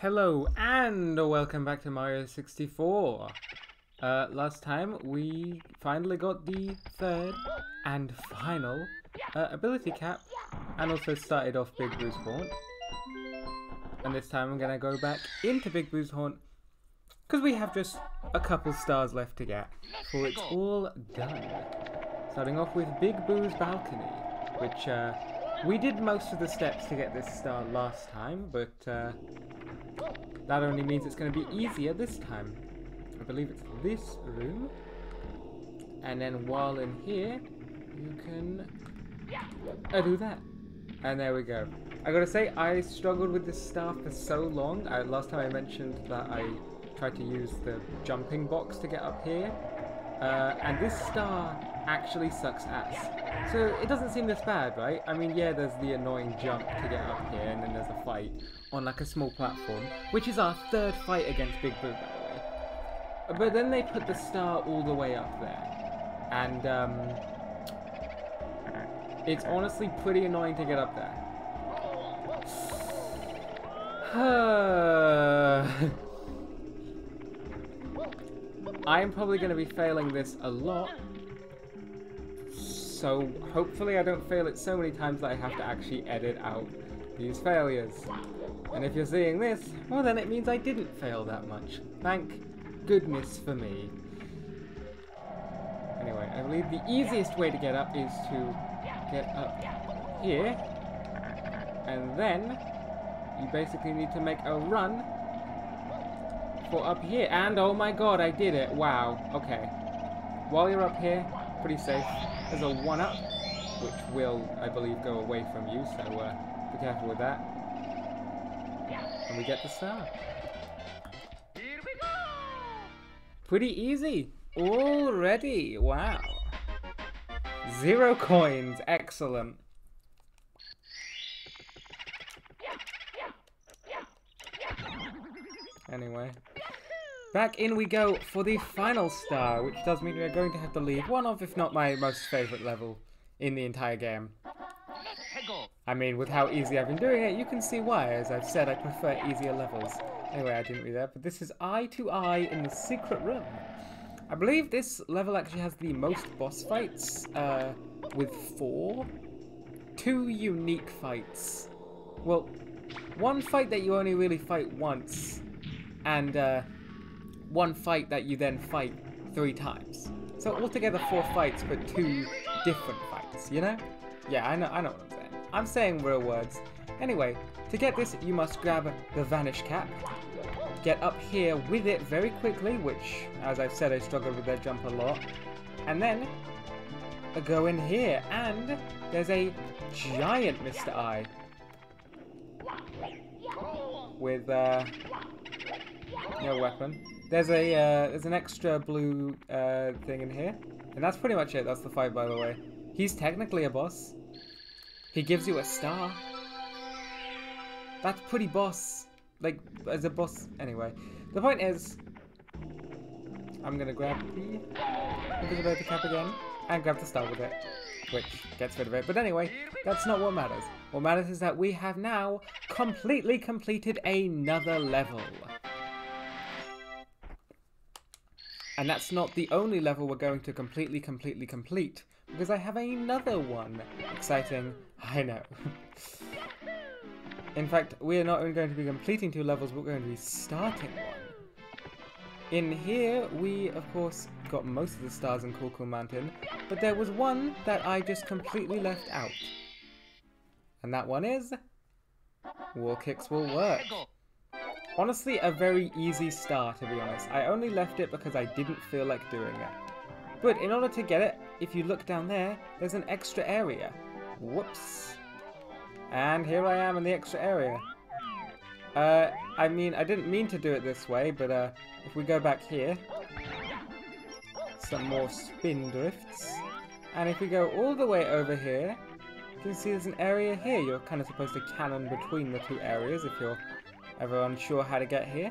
Hello and welcome back to Mario 64. Last time we finally got the third and final ability cap and also started off Big Boo's Haunt. And this time I'm going to go back into Big Boo's Haunt because we have just a couple stars left to get before it's all done. Starting off with Big Boo's Balcony, which we did most of the steps to get this star last time, but that only means it's going to be easier this time. I believe it's this room. And then while in here, you can do that. And there we go. I gotta say, I struggled with this star for so long. Last time I mentioned that I tried to use the jumping box to get up here. And this star actually sucks ass. So it doesn't seem this bad, right? I mean, yeah, there's the annoying jump to get up here, and then there's a fight on like a small platform, which is our third fight against Big Boo, by the way. But then they put the star all the way up there, and it's honestly pretty annoying to get up there. I'm probably going to be failing this a lot, so hopefully I don't fail it so many times that I have to actually edit out these failures. And if you're seeing this, well then it means I didn't fail that much. Thank goodness for me. Anyway, I believe the easiest way to get up is to get up here, and then you basically need to make a run for up here. And oh my god, I did it. Wow. Okay. While you're up here, pretty safe. There's a 1-up, which will, I believe, go away from you, so be careful with that. And we get the star. Here we go! Pretty easy already. Wow. 0 coins. Excellent. Anyway, back in we go for the final star, which does mean we're going to have to leave one of, if not my most favourite level in the entire game. I mean, with how easy I've been doing it, you can see why. As I've said, I prefer easier levels. Anyway, I didn't read that, but this is Eye to Eye in the Secret Room. I believe this level actually has the most boss fights, with 4. 2 unique fights. Well, one fight that you only really fight once, and one fight that you then fight 3 times. So altogether 4 fights, but 2 different fights, you know? Yeah, I know what I'm saying. I'm saying real words. Anyway, to get this, you must grab the Vanish Cap, get up here with it very quickly, which, as I've said, I struggled with that jump a lot, and then go in here, and there's a giant Mr. Eye with no weapon. There's an extra blue thing in here, and that's pretty much it. That's the fight, by the way. He's technically a boss. He gives you a star. That's pretty boss. Like, as a boss. Anyway, the point is, I'm gonna grab the invisibility cap again and grab the star with it, which gets rid of it. But anyway, that's not what matters. What matters is that we have now completely completed another level. And that's not the only level we're going to completely complete, because I have another one. Exciting, I know. In fact, we are not only going to be completing 2 levels, we're going to be starting one. In here, we, of course, got most of the stars in Cool Cool Mountain, but there was one that I just completely left out. And that one is Wall Kicks Will Work. Honestly, a very easy star, to be honest. I only left it because I didn't feel like doing it. But in order to get it, if you look down there, there's an extra area. Whoops. And here I am in the extra area. I mean, I didn't mean to do it this way, but if we go back here, some more spin drifts. And if we go all the way over here, you can see there's an area here. You're kind of supposed to cannon between the 2 areas if you're ever unsure how to get here.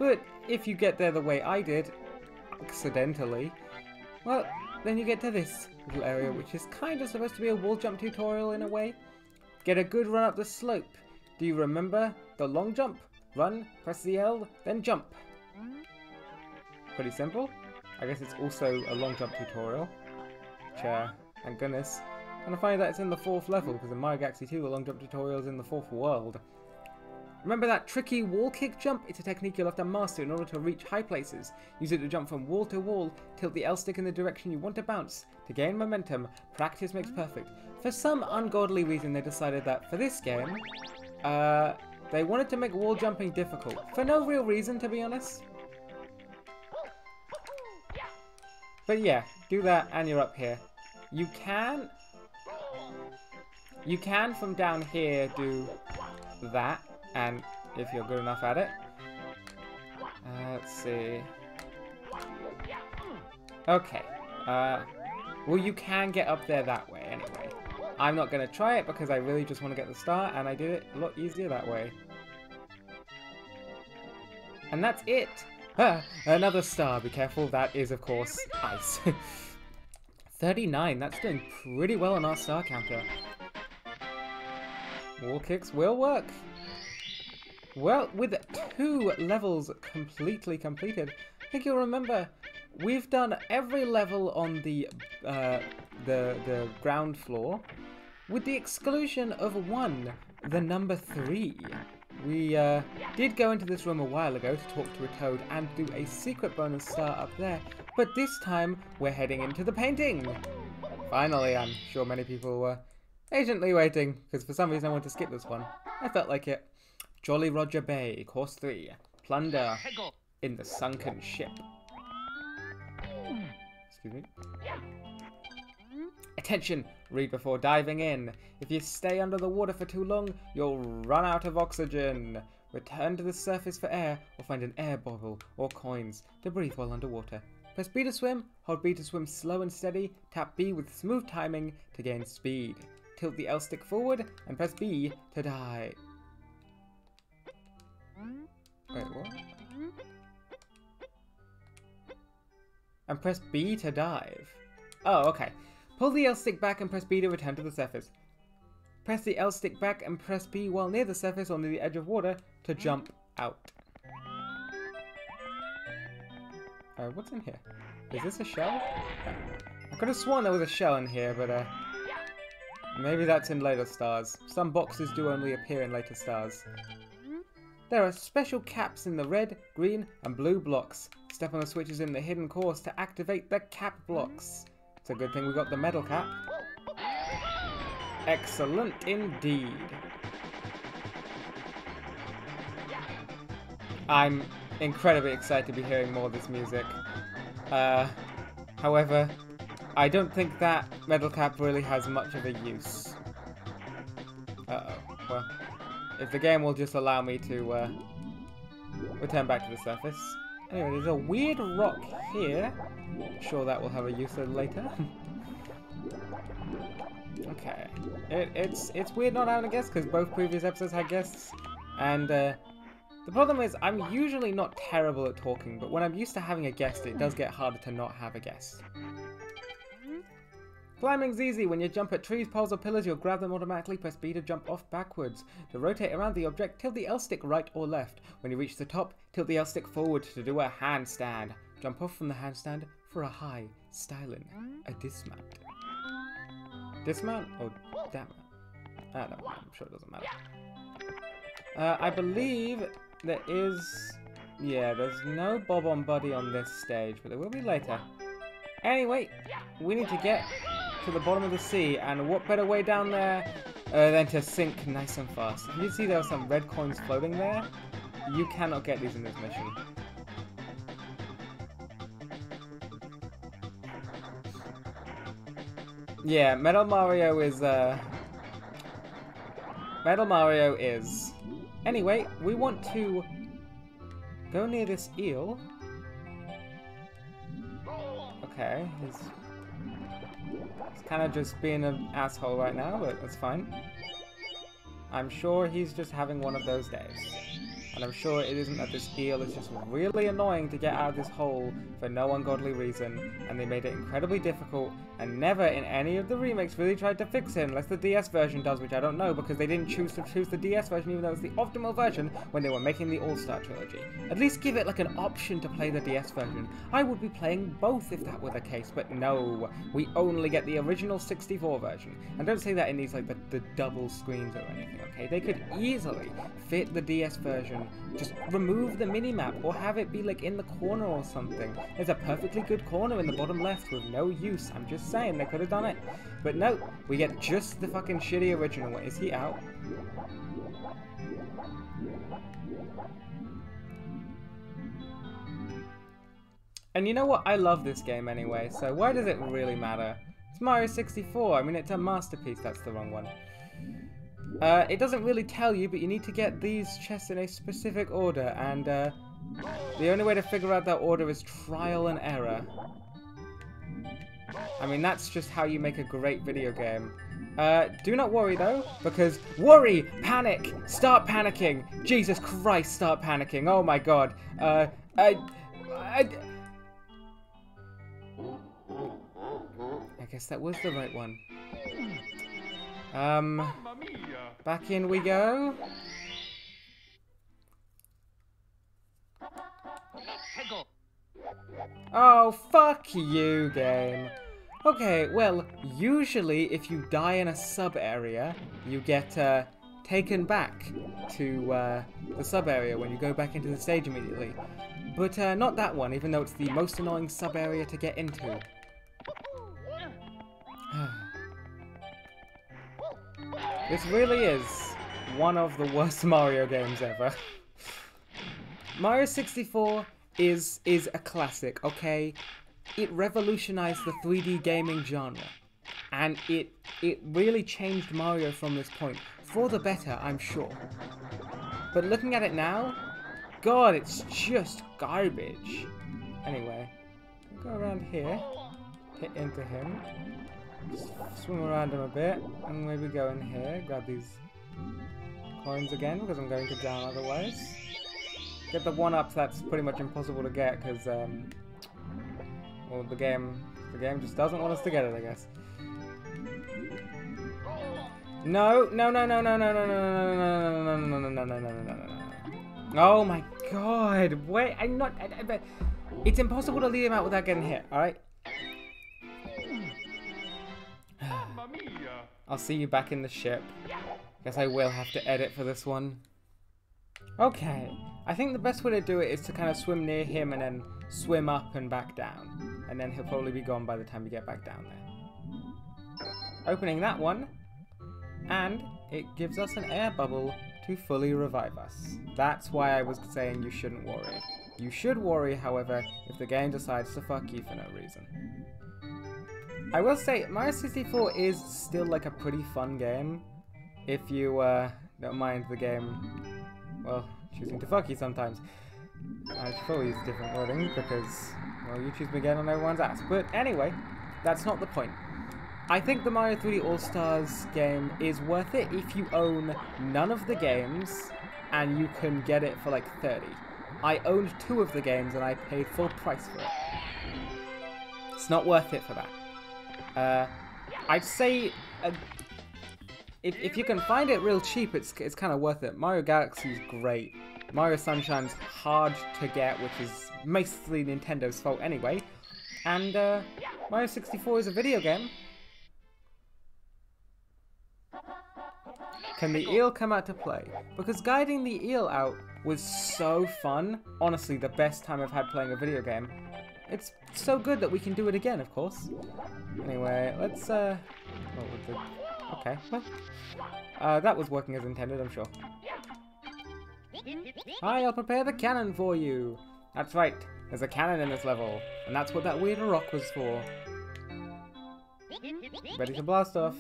But if you get there the way I did, accidentally, well, then you get to this little area, which is kind of supposed to be a wall jump tutorial in a way. Get a good run up the slope. Do you remember the long jump? run, press the L, then jump. Pretty simple. I guess it's also a long jump tutorial. Which, thank goodness. And I find that it's in the 4th level, because in Mario Galaxy 2 the long jump tutorial is in the 4th world. Remember that tricky wall kick jump? It's a technique you'll have to master in order to reach high places. Use it to jump from wall to wall, tilt the L stick in the direction you want to bounce. To gain momentum, practice makes perfect. For some ungodly reason they decided that for this game, they wanted to make wall jumping difficult. For no real reason, to be honest. But yeah, do that and you're up here. You can from down here do that, and if you're good enough at it. Let's see. Okay. Well, you can get up there that way anyway. I'm not going to try it because I really just want to get the star, and I did it a lot easier that way. And that's it! Ah, another star, be careful, that is of course ice. 39, that's doing pretty well on our star counter. Wall kicks will work. Well, with 2 levels completely completed, I think you'll remember we've done every level on the ground floor, with the exclusion of one, the number 3. We did go into this room a while ago to talk to a toad and do a secret bonus star up there, but this time we're heading into the painting. Finally, I'm sure many people were patiently waiting, because for some reason I wanted to skip this one. I felt like it. Jolly Roger Bay, Course 3, Plunder in the Sunken Ship. Excuse me. Attention! Read before diving in. If you stay under the water for too long, you'll run out of oxygen. Return to the surface for air, or find an air bottle or coins to breathe while underwater. Press B to swim, hold B to swim slow and steady, tap B with smooth timing to gain speed. Tilt the L stick forward, and press B to dive. Wait, what? And press B to dive. Oh, okay. Pull the L stick back and press B to return to the surface. Press the L stick back and press B while near the surface or near the edge of water to jump out. What's in here? Is this a shell? I could have sworn there was a shell in here, but maybe that's in later stars. Some boxes do only appear in later stars. There are special caps in the red, green, and blue blocks. Step on the switches in the hidden course to activate the cap blocks. It's a good thing we got the metal cap. Excellent indeed. I'm incredibly excited to be hearing more of this music. However, I don't think that metal cap really has much of a use. Uh-oh. Well, if the game will just allow me to return back to the surface. Anyway, there's a weird rock here. I'm sure that will have a use later. Okay. It's weird not having a guest because both previous episodes had guests. And the problem is I'm usually not terrible at talking, but when I'm used to having a guest, it does get harder to not have a guest. Climbing's easy. When you jump at trees, poles, or pillars, you'll grab them automatically. Press B to jump off backwards. To rotate around the object, tilt the L stick right or left. When you reach the top, tilt the L stick forward to do a handstand. Jump off from the handstand for a high, styling, a dismount. Dismount or damn? I don't know. I'm sure it doesn't matter. I believe there is... Yeah, there's no Bob-on Buddy on this stage, but there will be later. Anyway, we need to get to the bottom of the sea, and what better way down there than to sink nice and fast. If you see there are some red coins floating there, you cannot get these in this mission. Yeah, Metal Mario is, Metal Mario is... Anyway, we want to go near this eel. Okay, he's kind of just being an asshole right now, but that's fine. I'm sure he's just having one of those days. And I'm sure it isn't that this eel is just really annoying to get out of this hole for no ungodly reason, and they made it incredibly difficult, and never in any of the remakes really tried to fix it, unless the DS version does, which I don't know, because they didn't choose the DS version even though it's the optimal version when they were making the All-Star Trilogy. At least give it like an option to play the DS version. I would be playing both if that were the case, but no, we only get the original 64 version. And don't say that it needs like the double screens or anything, okay? They could easily fit the DS version, just remove the minimap or have it be like in the corner or something. There's a perfectly good corner in the bottom left with no use. I'm just saying they could have done it. But no, we get just the fucking shitty original one. Is he out? And you know what? I love this game anyway, so why does it really matter? It's Mario 64. I mean, it's a masterpiece. That's the wrong one. It doesn't really tell you, but you need to get these chests in a specific order, and the only way to figure out that order is trial and error. I mean, that's just how you make a great video game. Do not worry, though, because worry, panic, start panicking. Jesus Christ, start panicking. Oh my god. I guess that was the right one. Back in we go. Oh, fuck you, game. Okay, well, usually if you die in a sub-area, you get taken back to the sub-area when you go back into the stage immediately. But not that one, even though it's the most annoying sub-area to get into. This really is one of the worst Mario games ever. Mario 64 is a classic, okay? It revolutionized the 3D gaming genre. And it really changed Mario from this point. For the better, I'm sure. But looking at it now, God, it's just garbage. Anyway, go around here, hit into him. Swim around him a bit, and maybe go in here, grab these coins again, because I'm going to down otherwise. Get the 1-ups that's pretty much impossible to get, because, well, the game just doesn't want us to get it, I guess. No, no, no, no, no, no, no, no, no, no, no, no, no, no, no, no, no. Oh my god, wait, I'm not, it's impossible to lead him out without getting hit, alright? I'll see you back in the ship. Guess I will have to edit for this one. Okay, I think the best way to do it is to kind of swim near him and then swim up and back down. And then he'll probably be gone by the time we get back down there. Opening that one, and it gives us an air bubble to fully revive us. That's why I was saying you shouldn't worry. You should worry, however, if the game decides to fuck you for no reason. I will say, Mario 64 is still like a pretty fun game, if you don't mind the game, well, choosing to fuck you sometimes. I should probably use a different wording, because, well, you choose me again on everyone's ass. But anyway, that's not the point. I think the Mario 3D All-Stars game is worth it if you own none of the games, and you can get it for like 30. I owned 2 of the games, and I paid full price for it. It's not worth it for that. I'd say if you can find it real cheap, it's kind of worth it. Mario Galaxy is great. Mario Sunshine's hard to get, which is mostly Nintendo's fault anyway. And Mario 64 is a video game. Can the eel come out to play? Because guiding the eel out was so fun. Honestly, the best time I've had playing a video game. It's so good that we can do it again, of course. Anyway, let's, okay, well, that was working as intended, I'm sure. Hi, I'll prepare the cannon for you. That's right, there's a cannon in this level, and that's what that weird rock was for. Ready to blast off.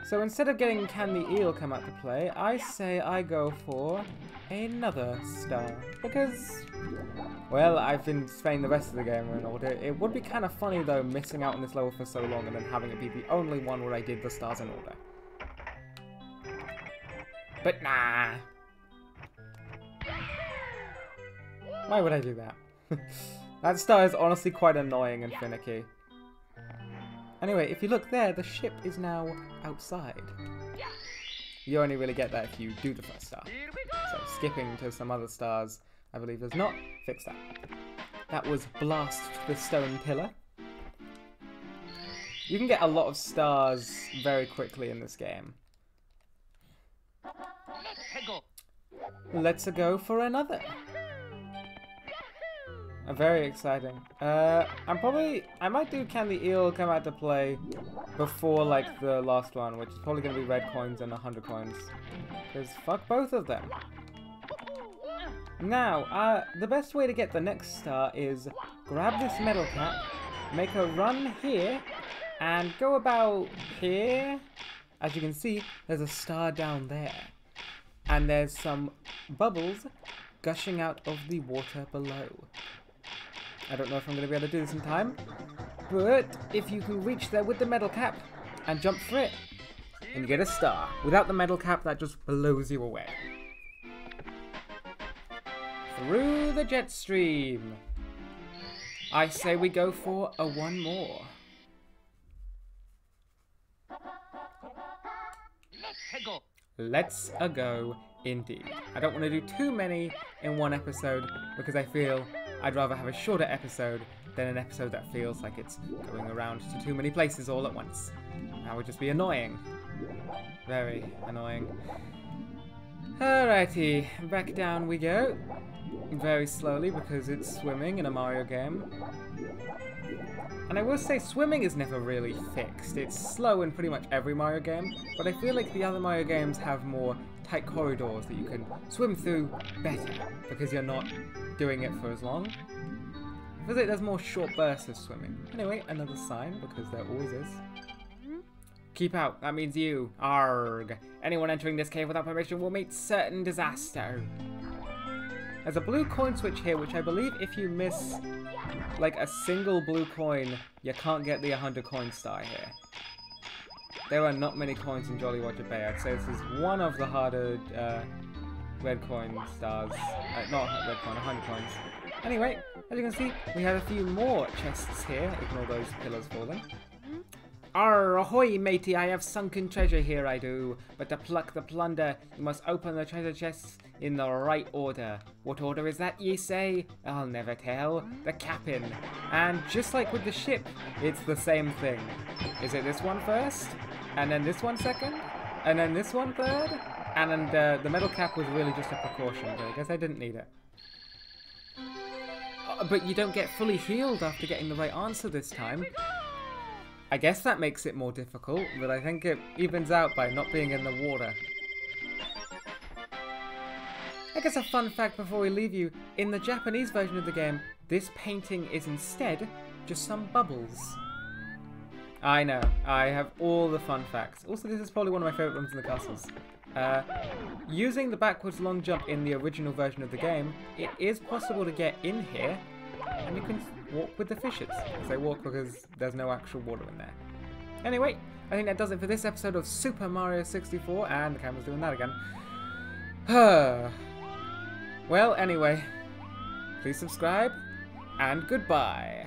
So instead of getting Can the Eel come out to play, I say I go for another star. Because, well, I've been playing the rest of the game in order. It would be kind of funny, though, missing out on this level for so long and then having it be the only one where I did the stars in order. But nah. Why would I do that? That star is honestly quite annoying and finicky. Anyway, if you look there, the ship is now outside. You only really get that if you do the first star. So skipping to some other stars, I believe does not fix that. That was Blast the Stone Pillar. You can get a lot of stars very quickly in this game. Let's go for another. Very exciting. I might do Can the Eel come out to play before like the last one, which is probably going to be red coins and 100 coins. Because fuck both of them. Now, the best way to get the next star is grab this metal cap, make a run here, and go about here. As you can see, there's a star down there. And there's some bubbles gushing out of the water below. I don't know if I'm going to be able to do this in time, but if you can reach there with the metal cap and jump for it, and you get a star. Without the metal cap, that just blows you away. Through the jet stream. I say we go for a one more. Let's go indeed. I don't want to do too many in one episode because I feel I'd rather have a shorter episode than an episode that feels like it's going around to too many places all at once. That would just be annoying. Very annoying. Alrighty, back down we go. Very slowly because it's swimming in a Mario game. And I will say swimming is never really fixed. It's slow in pretty much every Mario game, but I feel like the other Mario games have more tight corridors that you can swim through better because you're not doing it for as long. I feel like there's more short bursts of swimming. Anyway, another sign because there always is. Keep out, that means you. Arg. Anyone entering this cave without permission will meet certain disaster. There's a blue coin switch here, which I believe if you miss like a single blue coin, you can't get the 100 coin star here. There are not many coins in Jolly Roger Bay. I'd say this is one of the harder red coin stars. Not red coin, 100 coins. Anyway, as you can see, we have a few more chests here. Ignore those pillars falling. Arr, ahoy, matey, I have sunken treasure here, I do. But to pluck the plunder, you must open the treasure chests in the right order. What order is that, ye say? I'll never tell. The cap'n. And just like with the ship, it's the same thing. Is it this one first? And then this one second? And then this one third? And then the metal cap was really just a precaution, but I guess I didn't need it. But you don't get fully healed after getting the right answer this time. I guess that makes it more difficult, but I think it evens out by not being in the water. I guess a fun fact before we leave you, in the Japanese version of the game, this painting is instead just some bubbles. I know, I have all the fun facts. Also, this is probably one of my favourite rooms in the castles. Using the backwards long jump in the original version of the game, it is possible to get in here, and you can walk with the fishes. I say walk because there's no actual water in there. Anyway, I think that does it for this episode of Super Mario 64, and the camera's doing that again. Well, anyway, please subscribe, and goodbye.